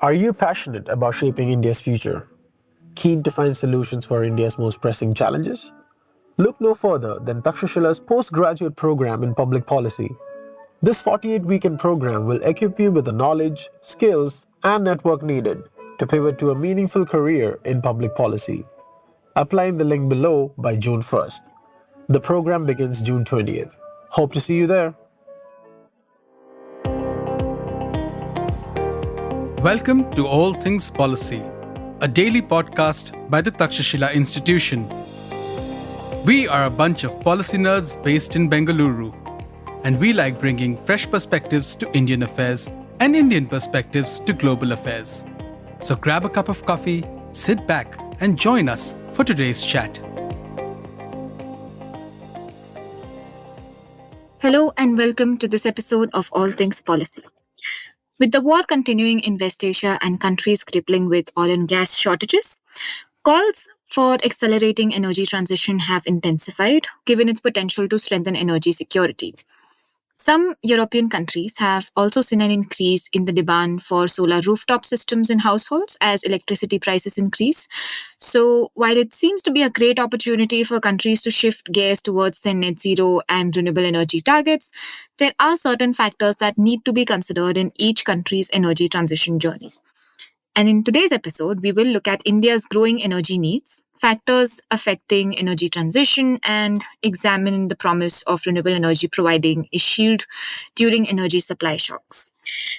Are you passionate about shaping India's future? Keen to find solutions for India's most pressing challenges? Look no further than Taksashila's postgraduate program in public policy. This 48-weekend program will equip you with the knowledge, skills, and network needed to pivot to a meaningful career in public policy. Apply in the link below by June 1st. The program begins June 20th. Hope to see you there. Welcome to All Things Policy, a daily podcast by the Takshashila Institution. We are a bunch of policy nerds based in Bengaluru, and we like bringing fresh perspectives to Indian affairs and Indian perspectives to global affairs. So grab a cup of coffee, sit back, and join us for today's chat. Hello and welcome to this episode of All Things Policy. With the war continuing in West Asia and countries grappling with oil and gas shortages, calls for accelerating energy transition have intensified, given its potential to strengthen energy security. Some European countries have also seen an increase in the demand for solar rooftop systems in households as electricity prices increase. So, while it seems to be a great opportunity for countries to shift gears towards their net zero and renewable energy targets, there are certain factors that need to be considered in each country's energy transition journey. And in today's episode, we will look at India's growing energy needs, factors affecting energy transition, and examine the promise of renewable energy providing a shield during energy supply shocks.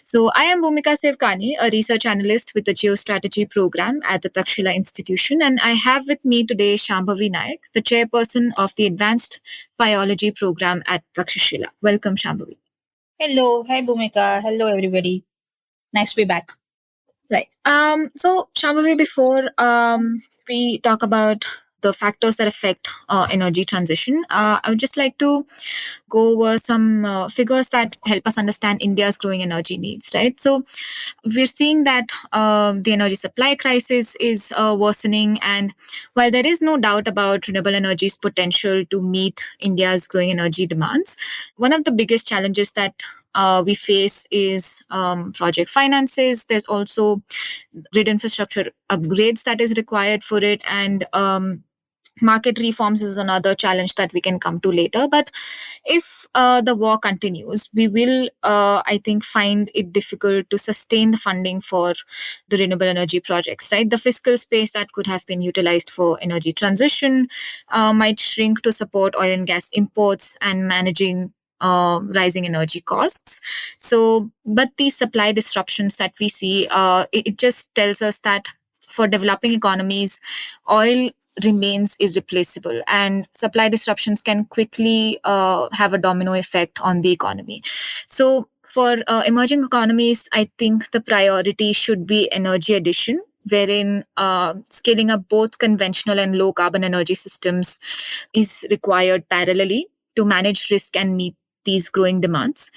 So, I am Bhumika Sevkani, a research analyst with the Geostrategy program at the Takshila Institution, and I have with me today Shambhavi Naik, the chairperson of the Advanced Biology program at Takshashila. Welcome, Shambhavi. Hello. Hi, Bhumika. Hello, everybody. Nice to be back. Right. So, Shambhavi, before we talk about the factors that affect energy transition, I would just like to go over some figures that help us understand India's growing energy needs, right? So, we're seeing that the energy supply crisis is worsening, and while there is no doubt about renewable energy's potential to meet India's growing energy demands, one of the biggest challenges that we face is project finances. There's also grid infrastructure upgrades that is required for it, and market reforms is another challenge that we can come to later. But if the war continues, we will, I think, find it difficult to sustain the funding for the renewable energy projects, right? The fiscal space that could have been utilized for energy transition might shrink to support oil and gas imports and managing rising energy costs. So, but these supply disruptions that we see, it just tells us that for developing economies, oil remains irreplaceable, and supply disruptions can quickly have a domino effect on the economy. So, for emerging economies, I think the priority should be energy addition, wherein scaling up both conventional and low carbon energy systems is required parallelly to manage risk and meet these growing demands.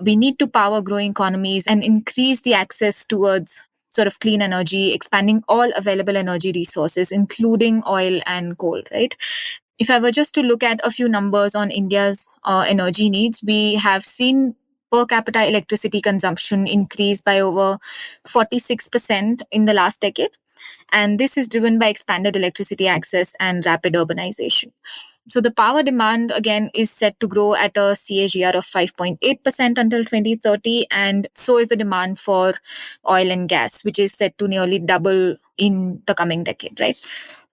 We need to power growing economies and increase the access towards sort of clean energy, expanding all available energy resources, including oil and coal, right? If I were just to look at a few numbers on India's energy needs, we have seen per capita electricity consumption increase by over 46% in the last decade. And this is driven by expanded electricity access and rapid urbanization. So the power demand, again, is set to grow at a CAGR of 5.8% until 2030. And so is the demand for oil and gas, which is set to nearly double in the coming decade, right?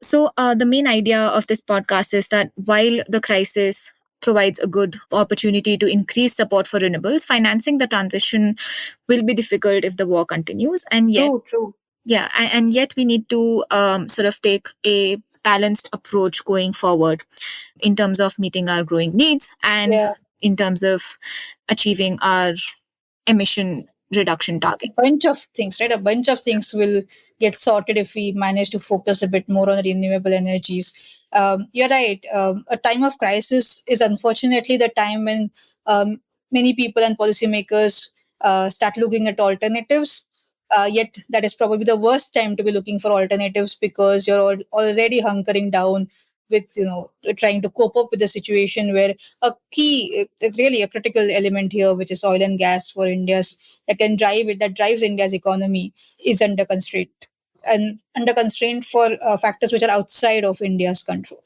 So the main idea of this podcast is that while the crisis provides a good opportunity to increase support for renewables, financing the transition will be difficult if the war continues. And yet, True. yeah, and yet we need to sort of take a balanced approach going forward in terms of meeting our growing needs and in terms of achieving our emission reduction target. Bunch of things, right? A bunch of things will get sorted if we manage to focus a bit more on renewable energies. You're right. A time of crisis is unfortunately the time when many people and policymakers start looking at alternatives. Yet that is probably the worst time to be looking for alternatives because you're already hunkering down with trying to cope up with the situation where really a critical element here, which is oil and gas for India's that drives India's economy, is under constraint, and under constraint for factors which are outside of India's control.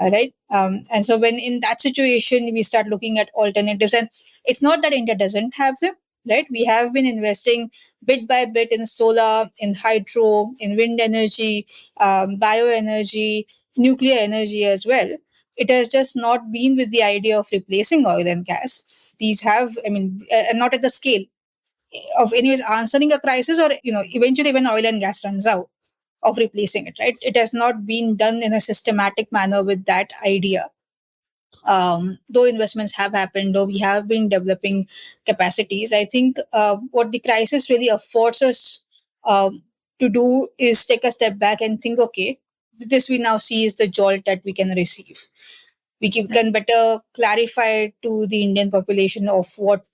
All right. And so when in that situation, we start looking at alternatives, and it's not that India doesn't have them, right? We have been investing bit by bit in solar, in hydro, in wind energy, bioenergy, nuclear energy as well. It has just not been with the idea of replacing oil and gas. These have, not at the scale of anyways answering a crisis, or eventually when oil and gas runs out, of replacing it, right? It has not been done in a systematic manner with that idea. Though investments have happened, though we have been developing capacities, I think what the crisis really affords us to do is take a step back and think, okay, this we now see is the jolt that we can receive. Can better clarify to the Indian population of what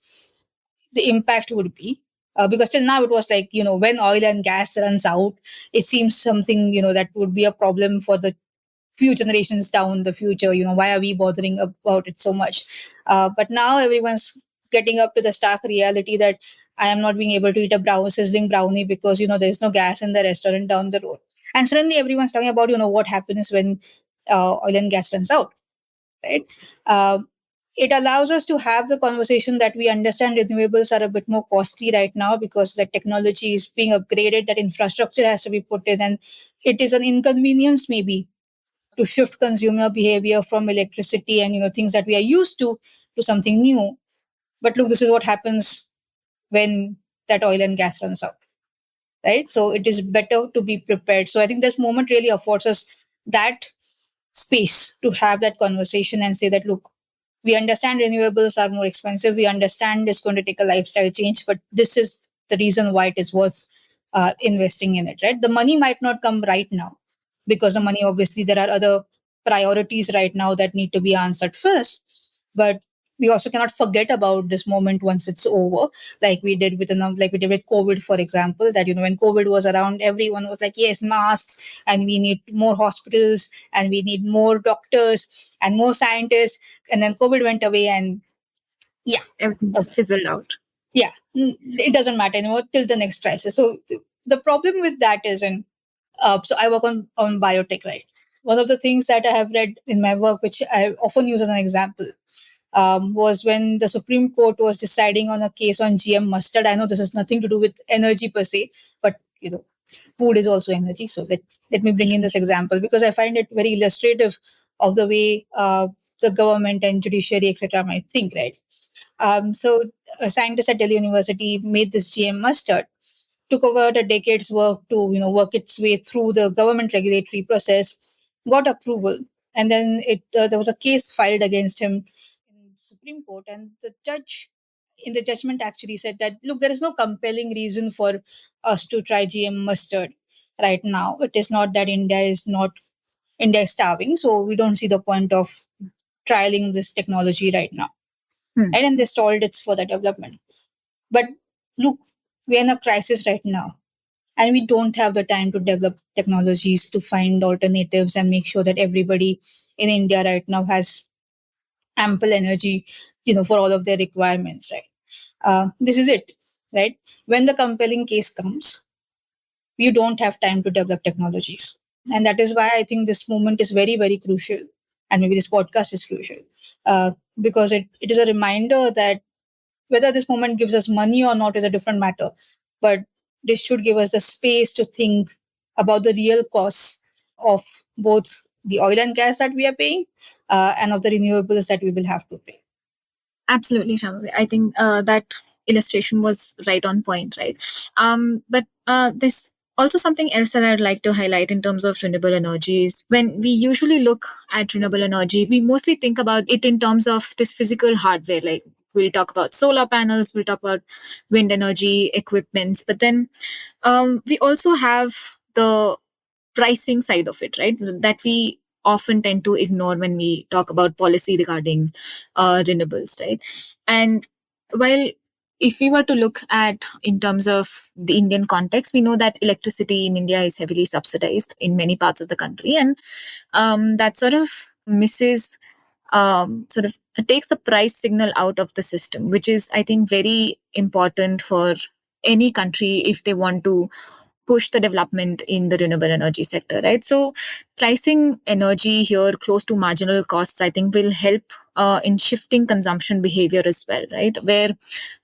the impact would be. Because till now it was like, when oil and gas runs out, it seems something, that would be a problem for the few generations down the future. Why are we bothering about it so much? But now everyone's getting up to the stark reality that I am not being able to eat a sizzling brownie because, there's no gas in the restaurant down the road. And suddenly everyone's talking about, what happens when oil and gas runs out, right? It allows us to have the conversation that we understand renewables are a bit more costly right now because the technology is being upgraded, that infrastructure has to be put in, and it is an inconvenience maybe to shift consumer behavior from electricity and things that we are used to something new. But look, this is what happens when that oil and gas runs out, right? So it is better to be prepared. So I think this moment really affords us that space to have that conversation and say that, look, we understand renewables are more expensive. We understand it's going to take a lifestyle change, but this is the reason why it is worth investing in it, right? The money might not come right now because the money, obviously, there are other priorities right now that need to be answered first. But we also cannot forget about this moment once it's over, like we did with COVID, for example. That when COVID was around, everyone was like, "Yes, masks, and we need more hospitals, and we need more doctors and more scientists." And then COVID went away, and everything just fizzled out. It doesn't matter anymore till the next crisis. So the problem with that is, so I work on biotech, right? One of the things that I have read in my work, which I often use as an example, was when the Supreme Court was deciding on a case on GM mustard. I know this has nothing to do with energy per se, but food is also energy. So let me bring in this example because I find it very illustrative of the way the government and judiciary, etc., might think, right? So a scientist at Delhi University made this GM mustard, took about a decade's work to work its way through the government regulatory process, got approval, and then there was a case filed against him in the Supreme Court, and the judge in the judgment actually said that, look, there is no compelling reason for us to try GM mustard right now. It is not that India is starving, so we don't see the point of trialing this technology right now. And then they stalled it for the development. But look, we're in a crisis right now, and we don't have the time to develop technologies to find alternatives and make sure that everybody in India right now has ample energy, for all of their requirements, right? This is it, right? When the compelling case comes, you don't have time to develop technologies. And that is why I think this movement is very, very crucial. And maybe this podcast is crucial because it is a reminder that whether this moment gives us money or not is a different matter. But this should give us the space to think about the real costs of both the oil and gas that we are paying and of the renewables that we will have to pay. Absolutely, Shambhavi. I think that illustration was right on point, right? But this also something else that I'd like to highlight in terms of renewable energies. When we usually look at renewable energy, we mostly think about it in terms of this physical hardware. Like we'll talk about solar panels, we'll talk about wind energy equipments, but then we also have the pricing side of it, right? That we often tend to ignore when we talk about policy regarding renewables, right? And while if we were to look at in terms of the Indian context, we know that electricity in India is heavily subsidized in many parts of the country, and that sort of misses, sort of takes the price signal out of the system, which is, I think, very important for any country if they want to push the development in the renewable energy sector, right? So pricing energy here close to marginal costs, I think, will help in shifting consumption behavior as well, right? Where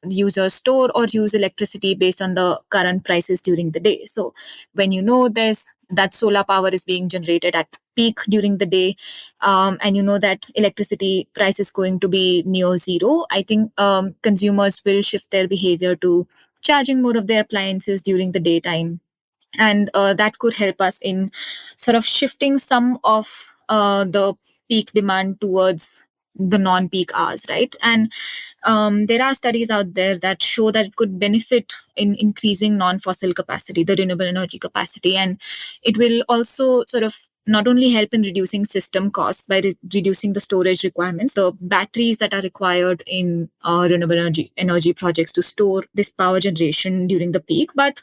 users store or use electricity based on the current prices during the day. So when you know there's that solar power is being generated at peak during the day, and you know that electricity price is going to be near zero, I think consumers will shift their behavior to charging more of their appliances during the daytime, and that could help us in sort of shifting some of the peak demand towards the non-peak hours, right? And there are studies out there that show that it could benefit in increasing non-fossil capacity, the renewable energy capacity, and it will also sort of not only help in reducing system costs by reducing the storage requirements, the batteries that are required in renewable energy projects to store this power generation during the peak, but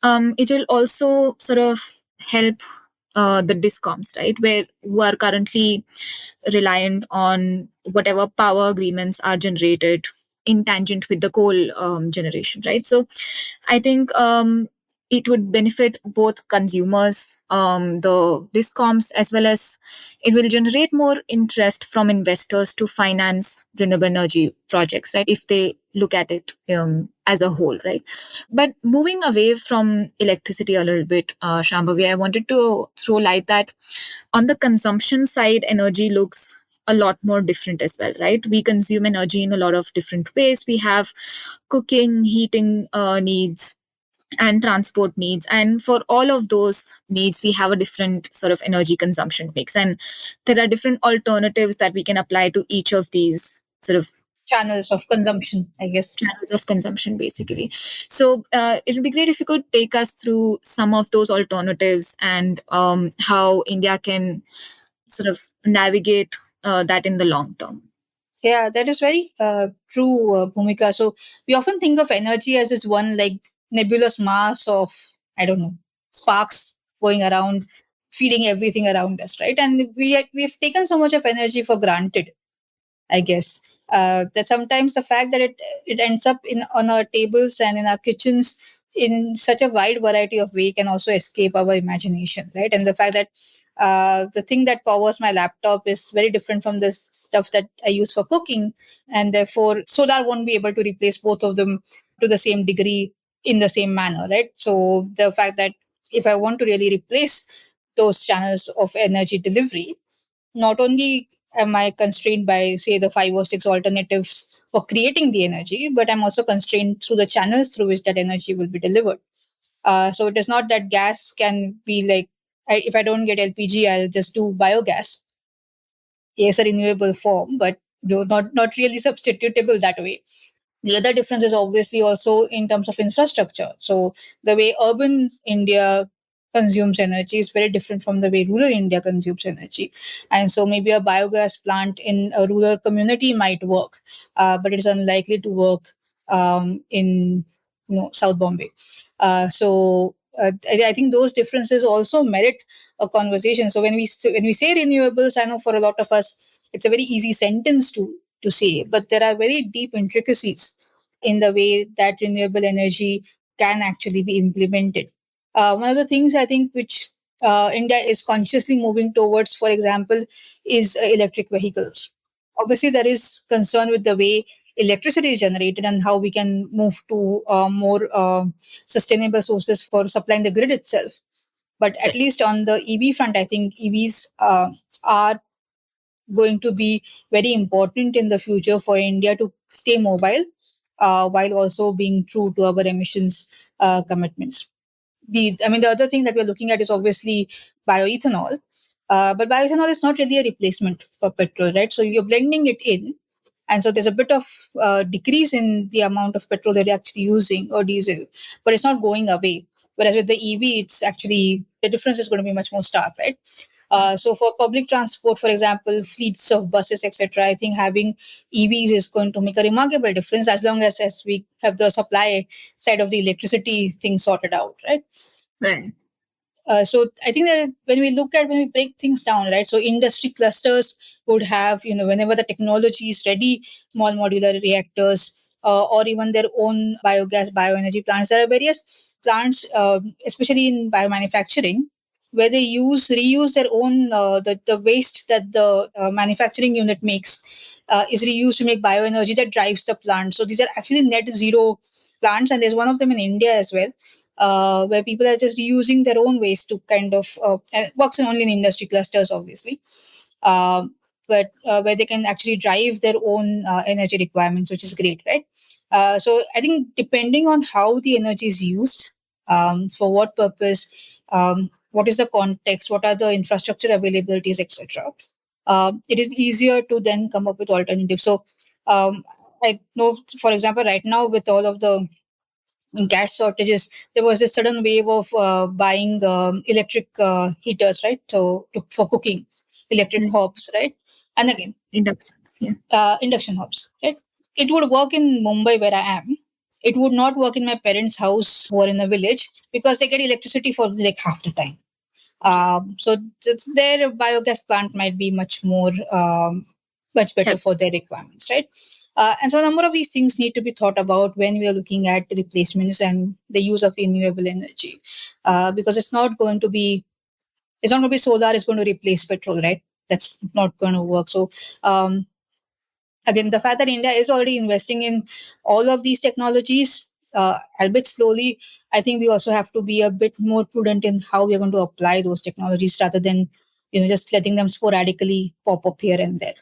it will also sort of help the discoms, right, who are currently reliant on whatever power agreements are generated in tangent with the coal generation, right? So I think it would benefit both consumers, the discoms, as well as it will generate more interest from investors to finance renewable energy projects, right? If they look at it as a whole, right? But moving away from electricity a little bit, Shambhavi, I wanted to throw light that on the consumption side, energy looks a lot more different as well, right? We consume energy in a lot of different ways. We have cooking, heating needs, and transport needs. And for all of those needs, we have a different sort of energy consumption mix. And there are different alternatives that we can apply to each of these sort of channels of consumption, I guess. channels of consumption, basically. So it would be great if you could take us through some of those alternatives and how India can sort of navigate that in the long term. Yeah, that is very true, Bhumika. So we often think of energy as this one like nebulous mass of, I don't know, sparks going around, feeding everything around us, right? And we've taken so much of energy for granted, I guess. That sometimes the fact that it ends up in on our tables and in our kitchens in such a wide variety of way can also escape our imagination, right? And the fact that the thing that powers my laptop is very different from the stuff that I use for cooking, and therefore solar won't be able to replace both of them to the same degree in the same manner, right? So the fact that if I want to really replace those channels of energy delivery, not only am I constrained by, say, the 5 or 6 alternatives for creating the energy, but I'm also constrained through the channels through which that energy will be delivered. So it is not that gas can be like, if I don't get LPG, I'll just do biogas. Yes, a renewable form, but not really substitutable that way. The other difference is obviously also in terms of infrastructure. So the way urban India consumes energy is very different from the way rural India consumes energy. And so maybe a biogas plant in a rural community might work, but it is unlikely to work in South Bombay. I think those differences also merit a conversation. So when we say renewables, I know for a lot of us it's a very easy sentence to say, but there are very deep intricacies in the way that renewable energy can actually be implemented. One of the things I think which India is consciously moving towards, for example, is electric vehicles. Obviously, there is concern with the way electricity is generated and how we can move to more sustainable sources for supplying the grid itself. But at least on the EV front, I think EVs are going to be very important in the future for India to stay mobile while also being true to our emissions commitments. The other thing that we're looking at is obviously bioethanol. But bioethanol is not really a replacement for petrol, right? So you're blending it in. And so there's a bit of decrease in the amount of petrol that you're actually using or diesel, but it's not going away. Whereas with the EV, it's actually, the difference is going to be much more stark, right? So for public transport, for example, fleets of buses, etc., I think having EVs is going to make a remarkable difference as long as we have the supply side of the electricity thing sorted out, right? Right. So I think that when we break things down, right? So industry clusters would have, whenever the technology is ready, small modular reactors, or even their own biogas, bioenergy plants. There are various plants, especially in biomanufacturing, where they reuse their own the waste that the manufacturing unit makes is reused to make bioenergy that drives the plant. So these are actually net zero plants, and there's one of them in India as well, where people are just reusing their own waste to kind of and it works only in industry clusters, obviously, but where they can actually drive their own energy requirements, which is great, right? So I think depending on how the energy is used, for what purpose, what is the context, what are the infrastructure availabilities, etc. It is easier to then come up with alternatives. So I know, for example, right now with all of the gas shortages, there was this sudden wave of buying electric heaters, right? So for cooking, electric Right. hobs, right? And again, Inductions. Yeah. induction hobs, right? It would work in Mumbai where I am. It would not work in my parents' house who are in a village because they get electricity for like half the time. So their biogas plant might be much better Help. for their requirements, right? And so a number of these things need to be thought about when we are looking at replacements and the use of renewable energy, because it's not going to be solar is going to replace petrol, right? That's not going to work. So again, the fact that India is already investing in all of these technologies, albeit slowly, I think we also have to be a bit more prudent in how we are going to apply those technologies rather than just letting them sporadically pop up here and there.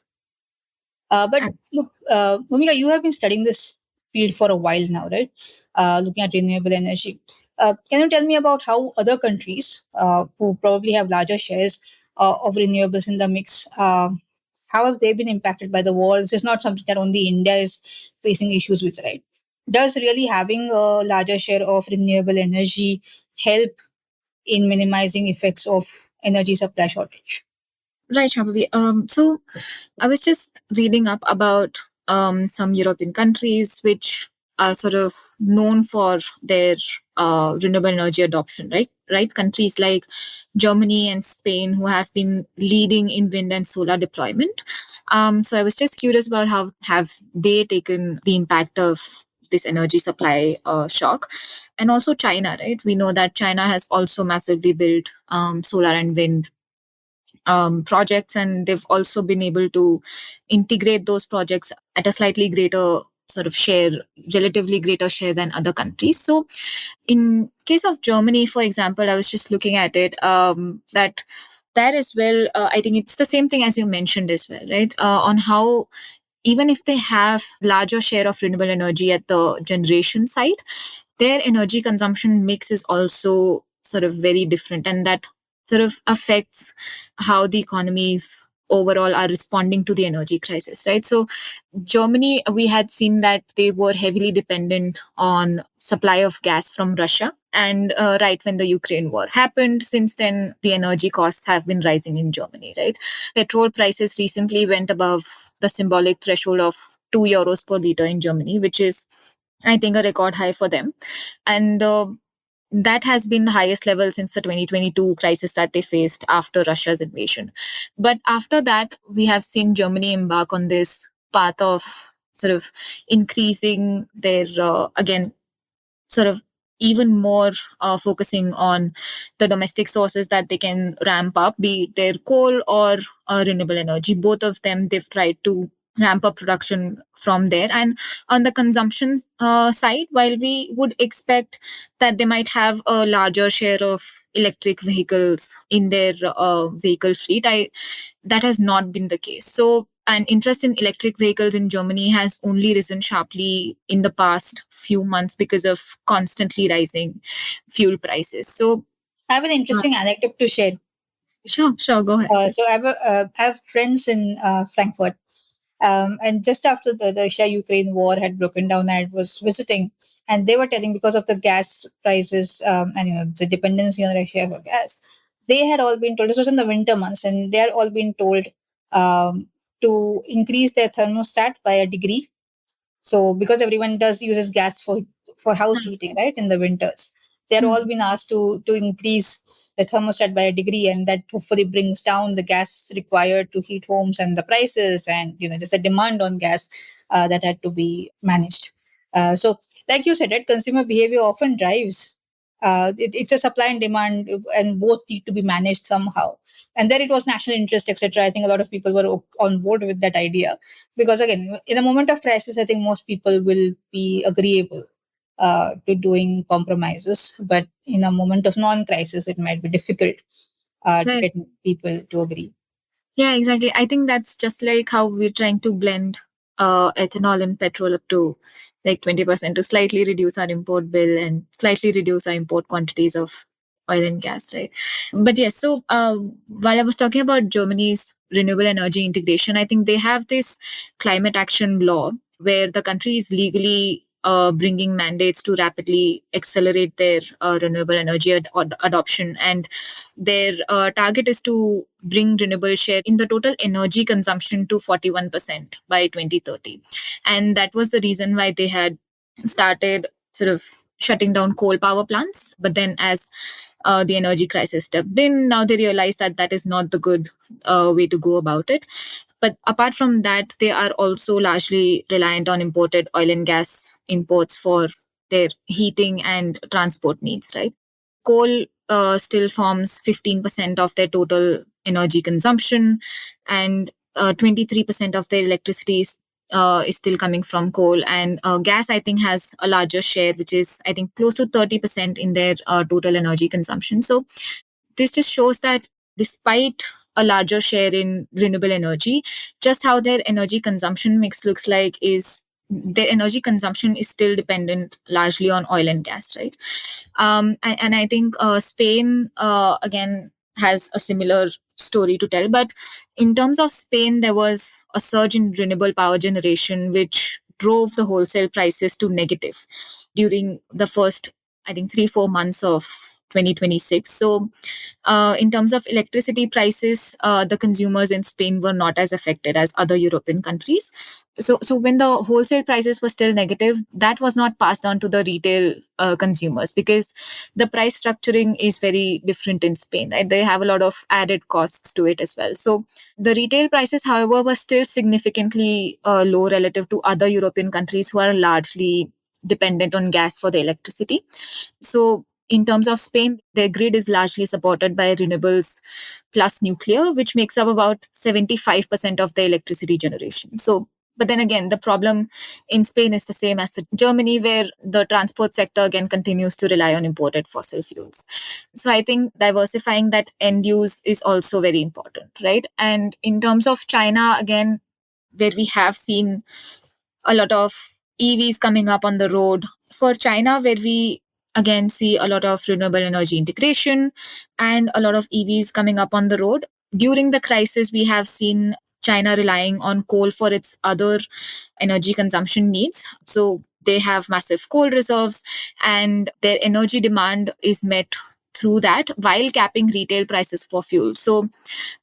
But look, Bhumika, you have been studying this field for a while now, right? Looking at renewable energy. Can you tell me about how other countries who probably have larger shares of renewables in the mix, how have they been impacted by the war? This is not something that only India is facing issues with, right? Does really having a larger share of renewable energy help in minimizing effects of energy supply shortage? Right, Shambhavi. So I was just reading up about some European countries which are sort of known for their renewable energy adoption, right? Right, countries like Germany and Spain who have been leading in wind and solar deployment. So I was just curious about how have they taken the impact of this energy supply shock, and also China, right? We know that China has also massively built solar and wind projects, and they've also been able to integrate those projects at a slightly greater sort of share, relatively greater share than other countries. So in case of Germany, for example, I was just looking at it, that there as well, I think it's the same thing as you mentioned as well, right? On how even if they have larger share of renewable energy at the generation side, their energy consumption mix is also sort of very different, and that sort of affects how the economies overall are responding to the energy crisis, right? So Germany, we had seen that they were heavily dependent on supply of gas from Russia. And right when the Ukraine war happened, since then, the energy costs have been rising in Germany, right? Petrol prices recently went above the symbolic threshold of €2 per liter in Germany, which is, I think, a record high for them. And that has been the highest level since the 2022 crisis that they faced after Russia's invasion. But after that, we have seen Germany embark on this path of sort of increasing their, again, sort of even more focusing on the domestic sources that they can ramp up, be it their coal or renewable energy. Both of them, they've tried to ramp up production from there. And on the consumption side, while we would expect that they might have a larger share of electric vehicles in their vehicle fleet, that has not been the case. So an interest in electric vehicles in Germany has only risen sharply in the past few months because of constantly rising fuel prices. So I have an interesting anecdote to share. sure, go ahead. So I have friends in Frankfurt. And just after the Russia-Ukraine war had broken down, I was visiting, and they were telling because of the gas prices and the dependency on Russia for gas, they had all been told, this was in the winter months, and they had all been told to increase their thermostat by a degree. So because everyone uses gas for house heating, right, in the winters, they're all been asked to increase the thermostat by a degree, and that hopefully brings down the gas required to heat homes and the prices, and there's a demand on gas that had to be managed. So, like you said, right, consumer behavior often drives. It's a supply and demand, and both need to be managed somehow. And then it was national interest, etc. I think a lot of people were on board with that idea, because again, in a moment of crisis, I think most people will be agreeable to doing compromises, but in a moment of non-crisis, it might be difficult to Right. get people to agree. Yeah, exactly. I think that's just like how we're trying to blend ethanol and petrol up to like 20% to slightly reduce our import bill and slightly reduce our import quantities of oil and gas, right? But yes, so while I was talking about Germany's renewable energy integration, I think they have this climate action law where the country is legally bringing mandates to rapidly accelerate their renewable energy adoption. And their target is to bring renewable share in the total energy consumption to 41% by 2030. And that was the reason why they had started sort of shutting down coal power plants. But then as the energy crisis stepped in, now they realize that that is not the good way to go about it. But apart from that, they are also largely reliant on imported oil and gas imports for their heating and transport needs, right? Coal still forms 15% of their total energy consumption, and 23% of their electricity is still coming from coal. And gas, I think, has a larger share, which is, I think, close to 30% in their total energy consumption. So this just shows that despite a larger share in renewable energy, just how their energy consumption mix looks like is their energy consumption is still dependent largely on oil and gas, right? And I think Spain, again, has a similar story to tell. But in terms of Spain, there was a surge in renewable power generation, which drove the wholesale prices to negative during the first, I think, 3-4 months of 2026. So in terms of electricity prices, the consumers in Spain were not as affected as other European countries. So when the wholesale prices were still negative, that was not passed on to the retail consumers, because the price structuring is very different in Spain, right? They have a lot of added costs to it as well. So the retail prices, however, were still significantly low relative to other European countries who are largely dependent on gas for the electricity. So in terms of Spain, their grid is largely supported by renewables plus nuclear, which makes up about 75% of the electricity generation. So, but then again, the problem in Spain is the same as Germany, where the transport sector again continues to rely on imported fossil fuels. So I think diversifying that end use is also very important, right? And in terms of China, again, where we have seen a lot of EVs coming up on the road. For China, where we again see a lot of renewable energy integration and a lot of EVs coming up on the road. During the crisis, we have seen China relying on coal for its other energy consumption needs. So they have massive coal reserves, and their energy demand is met through that while capping retail prices for fuel. So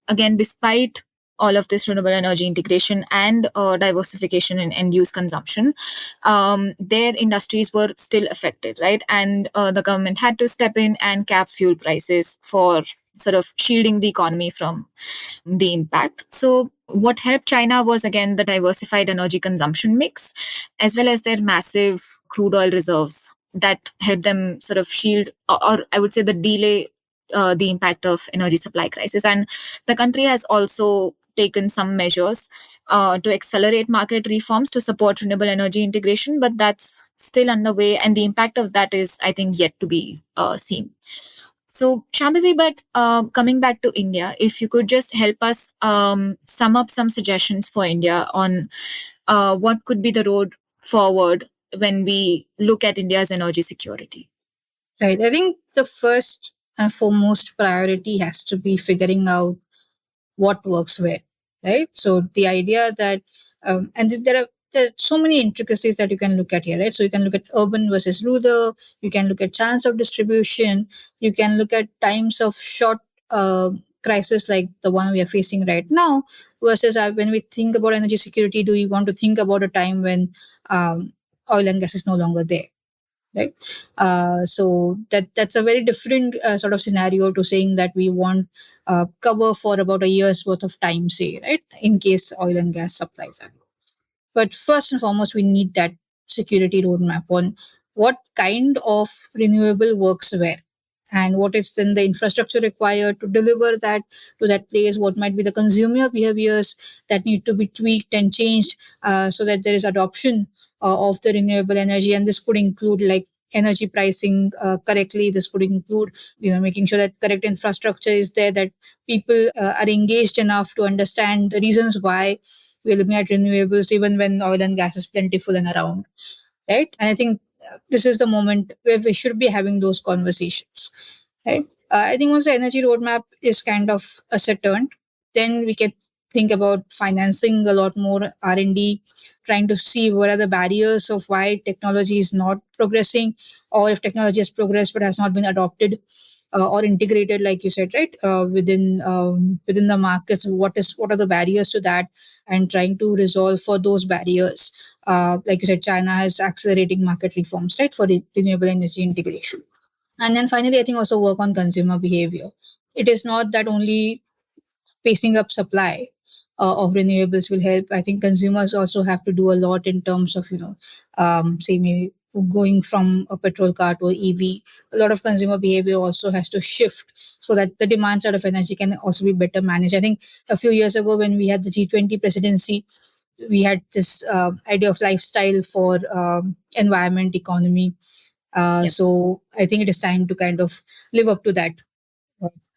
again, despite all of this renewable energy integration and diversification in end use consumption, their industries were still affected, right? And the government had to step in and cap fuel prices for sort of shielding the economy from the impact. So what helped China was, again, the diversified energy consumption mix, as well as their massive crude oil reserves that helped them sort of shield, or I would say the delay the impact of energy supply crisis. And the country has also taken some measures to accelerate market reforms to support renewable energy integration, but that's still underway, and the impact of that is, I think, yet to be seen. So, Shambhavi, but coming back to India, if you could just help us sum up some suggestions for India on what could be the road forward when we look at India's energy security. Right. I think the first and foremost priority has to be figuring out what works where, right? So the idea that, and there are so many intricacies that you can look at here, right? So you can look at urban versus rural, you can look at chance of distribution, you can look at times of short crisis like the one we are facing right now, versus when we think about energy security, do we want to think about a time when oil and gas is no longer there? Right. So that's a very different sort of scenario to saying that we want cover for about a year's worth of time, say, right, in case oil and gas supplies are. But first and foremost, we need that security roadmap on what kind of renewable works where, and what is then the infrastructure required to deliver that to that place, what might be the consumer behaviors that need to be tweaked and changed so that there is adoption of the renewable energy. And this could include like energy pricing correctly. This could include making sure that correct infrastructure is there, that people are engaged enough to understand the reasons why we're looking at renewables even when oil and gas is plentiful and around, right? And I think this is the moment where we should be having those conversations, right? I think once the energy roadmap is kind of ascertained, then we can think about financing a lot more R&D, trying to see what are the barriers of why technology is not progressing, or if technology has progressed but has not been adopted or integrated, like you said, right, within the markets. What are the barriers to that, and trying to resolve for those barriers. Like you said, China has accelerating market reforms, right, for renewable energy integration. And then finally, I think also work on consumer behavior. It is not that only pacing up supply of renewables will help. I think consumers also have to do a lot in terms of, say maybe going from a petrol car to an EV. A lot of consumer behavior also has to shift so that the demand side of energy can also be better managed. I think a few years ago when we had the G20 presidency, we had this idea of lifestyle for environment, economy. So I think it is time to kind of live up to that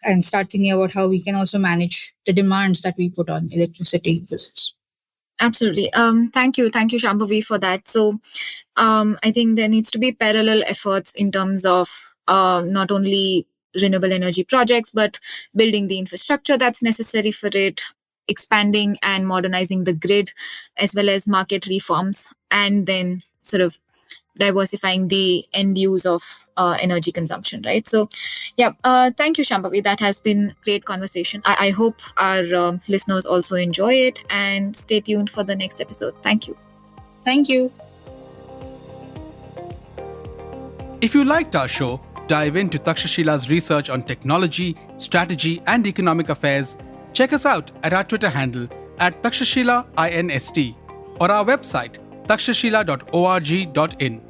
and start thinking about how we can also manage the demands that we put on electricity users. Absolutely. Thank you, Shambhavi, for that. So, I think there needs to be parallel efforts in terms of not only renewable energy projects, but building the infrastructure that's necessary for it, expanding and modernizing the grid, as well as market reforms, and then sort of diversifying the end use of energy consumption, right? So, yeah, thank you, Shambhavi. That has been great conversation. I hope our listeners also enjoy it, and stay tuned for the next episode. Thank you. Thank you. If you liked our show, dive into Takshashila's research on technology, strategy, and economic affairs. Check us out at our Twitter handle @TakshashilaINST or our website takshashila.org.in.